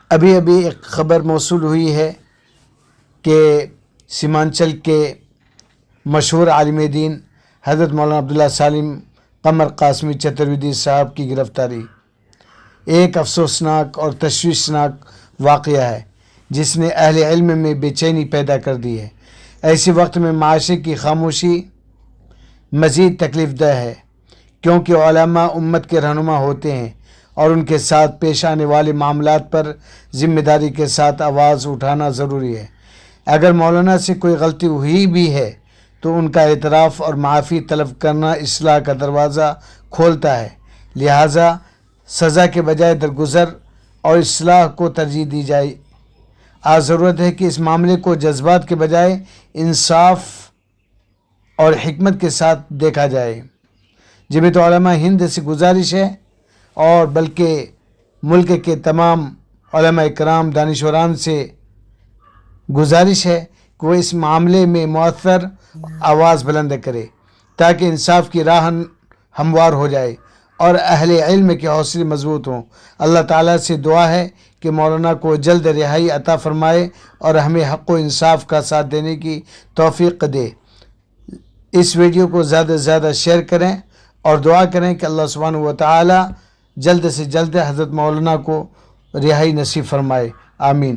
ابھی ایک خبر موصول ہوئی ہے کہ سیمانچل کے مشہور عالم دین حضرت مولانا عبداللہ سالم قمر قاسمی چترویدی صاحب کی گرفتاری ایک افسوسناک اور تشویشناک واقعہ ہے جس نے اہل علم میں بے چینی پیدا کر دی ہے۔ ایسے وقت میں معاشرے کی خاموشی مزید تکلیف دہ ہے، کیونکہ علماء امت کے رہنما ہوتے ہیں اور ان کے ساتھ پیش آنے والے معاملات پر ذمہ داری کے ساتھ آواز اٹھانا ضروری ہے۔ اگر مولانا سے کوئی غلطی ہوئی بھی ہے تو ان کا اعتراف اور معافی طلب کرنا اصلاح کا دروازہ کھولتا ہے، لہٰذا سزا کے بجائے درگزر اور اصلاح کو ترجیح دی جائے۔ آج ضرورت ہے کہ اس معاملے کو جذبات کے بجائے انصاف اور حکمت کے ساتھ دیکھا جائے۔ جمعیت علماء ہند سے گزارش ہے اور بلکہ ملک کے تمام علماء کرام دانشوران سے گزارش ہے کہ وہ اس معاملے میں مؤثر آواز بلند کرے تاکہ انصاف کی راہ ہموار ہو جائے اور اہل علم کے حوصلے مضبوط ہوں۔ اللہ تعالیٰ سے دعا ہے کہ مولانا کو جلد رہائی عطا فرمائے اور ہمیں حق و انصاف کا ساتھ دینے کی توفیق دے۔ اس ویڈیو کو زیادہ سے زیادہ شیئر کریں اور دعا کریں کہ اللہ سبحانہ و تعالی جلد سے جلد حضرت مولانا کو رہائی نصیب فرمائے۔ آمین۔